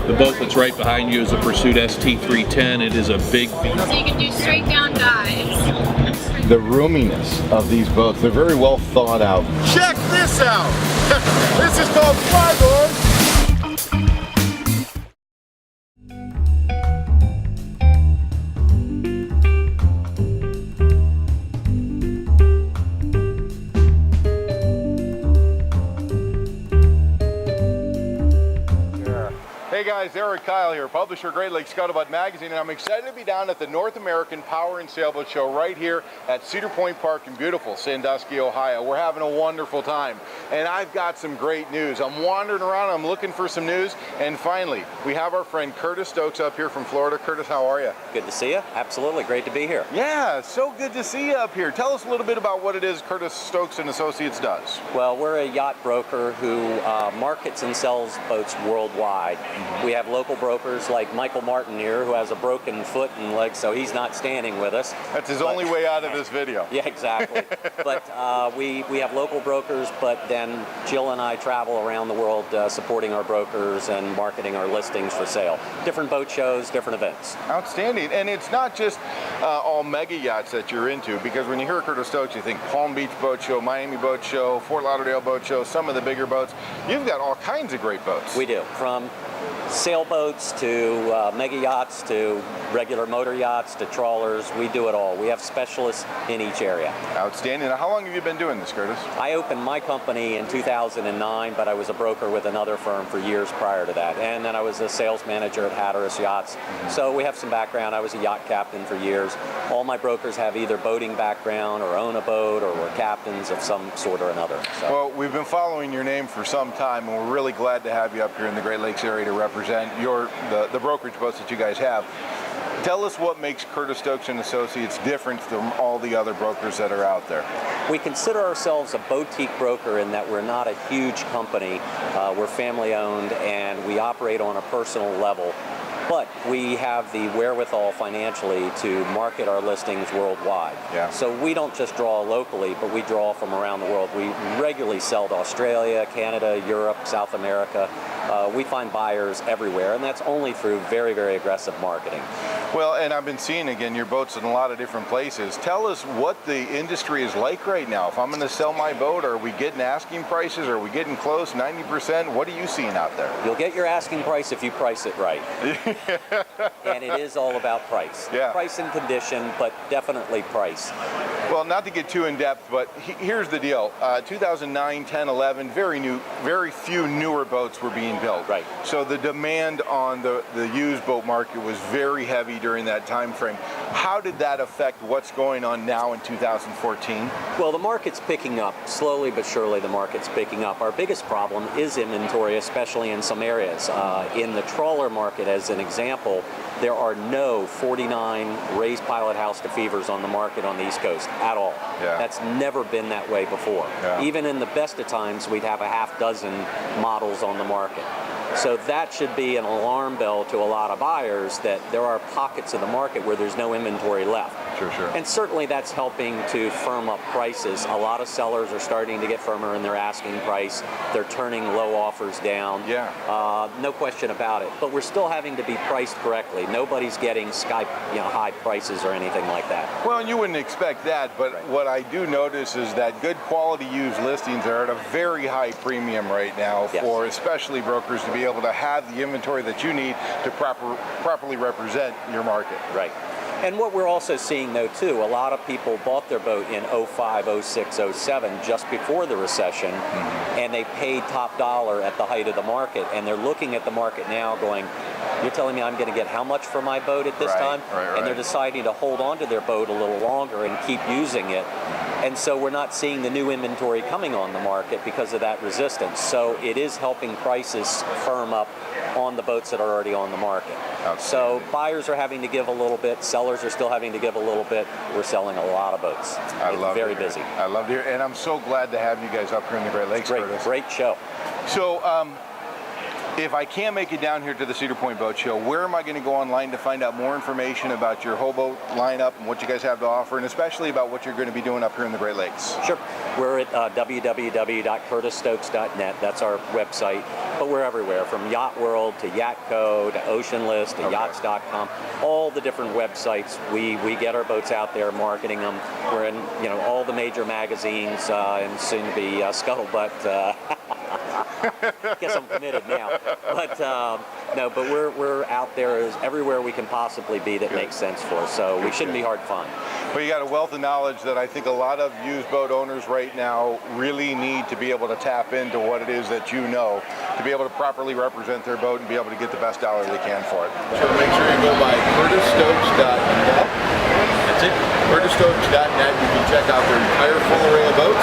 The boat that's right behind you is a Pursuit ST310. It is a big beast. So you can do straight down dives. The roominess of these boats, they're very well thought out. Check this out! This is called Flyboard! Hey guys, Erik Kyle here, publisher of Great Lakes Scuttlebutt Magazine, and I'm excited to be down at the North American Power and Sailboat Show right here at Cedar Point Park in beautiful Sandusky, Ohio. We're having a wonderful time, and I've got some great news. I'm wandering around, I'm looking for some news, and finally, we have our friend Curtis Stokes up here from Florida. Curtis, how are you? Good to see you. Absolutely, great to be here. Yeah, so good to see you up here. Tell us a little bit about what it is Curtis Stokes and Associates does. Well, we're a yacht broker who markets and sells boats worldwide. We have local brokers like Michael Martin here, who has a broken foot and leg, so he's not standing with us. That's his only way out of this video. Yeah, exactly. But we have local brokers, but then Jill and I travel around the world supporting our brokers and marketing our listings for sale. Different boat shows, different events. Outstanding. And it's not just all mega yachts that you're into, because when you hear Curtis Stokes, you think Palm Beach Boat Show, Miami Boat Show, Fort Lauderdale Boat Show, some of the bigger boats. You've got all kinds of great boats. We do, from sailboats to mega yachts to regular motor yachts to trawlers. We do it all. We have specialists in each area. Outstanding. Now, how long have you been doing this, Curtis? I opened my company in 2009, but I was a broker with another firm for years prior to that. And then I was a sales manager at Hatteras Yachts. So we have some background. I was a yacht captain for years. All my brokers have either boating background or own a boat or were captains of some sort or another. So. Well, we've been following your name for some time, and we're really glad to have you up here in the Great Lakes area to represent the brokerage boats that you guys have. Tell us what makes Curtis Stokes and Associates different from all the other brokers that are out there. We consider ourselves a boutique broker in that we're not a huge company. We're family owned and we operate on a personal level. But we have the wherewithal financially to market our listings worldwide. Yeah. So we don't just draw locally, but we draw from around the world. We regularly sell to Australia, Canada, Europe, South America. We find buyers everywhere, and that's only through very, very aggressive marketing. Well, and I've been seeing, again, your boats in a lot of different places. Tell us what the industry is like right now. If I'm going to sell my boat, are we getting asking prices? Are we getting close, 90%? What are you seeing out there? You'll get your asking price if you price it right. And it is all about price. Yeah. Price and condition, but definitely price. Well, not to get too in depth, but here's the deal. 2009, 10, 11, very few newer boats were being built. Right. So the demand on the used boat market was very heavy during that time frame. How did that affect what's going on now in 2014? Well, the market's picking up. Slowly but surely the market's picking up. Our biggest problem is inventory, especially in some areas. In the trawler market, as an example, there are no 49 raised pilot house DeFevers on the market on the East Coast at all. Yeah. That's never been that way before. Yeah. Even in the best of times, we'd have a half dozen models on the market. So that should be an alarm bell to a lot of buyers that there are pockets of the market where there's no inventory left. Sure. And certainly that's helping to firm up prices. A lot of sellers are starting to get firmer in their asking price. They're turning low offers down. Yeah. No question about it. But we're still having to be priced correctly. Nobody's getting high prices or anything like that. Well, you wouldn't expect that, but Right. What I do notice is that good quality used listings are at a very high premium right now. Yes. For especially brokers to be able to have the inventory that you need to properly represent your market. Right. And what we're also seeing, though, too, a lot of people bought their boat in 05, 06, 07, just before the recession, and they paid top dollar at the height of the market, and they're looking at the market now going, you're telling me I'm going to get how much for my boat at this time? Right. And they're deciding to hold on to their boat a little longer and keep using it. And so we're not seeing the new inventory coming on the market because of that resistance. So it is helping prices firm up on the boats that are already on the market. So buyers are having to give a little bit, sellers are still having to give a little bit. We're selling a lot of boats. It's very busy. I love to hear, and I'm so glad to have you guys up here in the Great Lakes. Great show. So If I can't make it down here to the Cedar Point Boat Show, where am I going to go online to find out more information about your Hobo lineup and what you guys have to offer, and especially about what you're going to be doing up here in the Great Lakes? Sure. We're at www.curtisstokes.net. That's our website. But we're everywhere, from Yacht World to Yatco to Ocean List to yachts.com. All the different websites. We get our boats out there, marketing them. We're in all the major magazines, and soon to be Scuttlebutt. Guess I'm committed now. But but we're out there everywhere we can possibly be that makes sense for us. So we shouldn't be hard to find. Well, you got a wealth of knowledge that I think a lot of used boat owners right now really need to be able to tap into what it is that you know, to be able to properly represent their boat and be able to get the best dollar they can for it. So make sure you go by curtisstokes.net. That's it. curtisstokes.net. You can check out their entire full array of boats.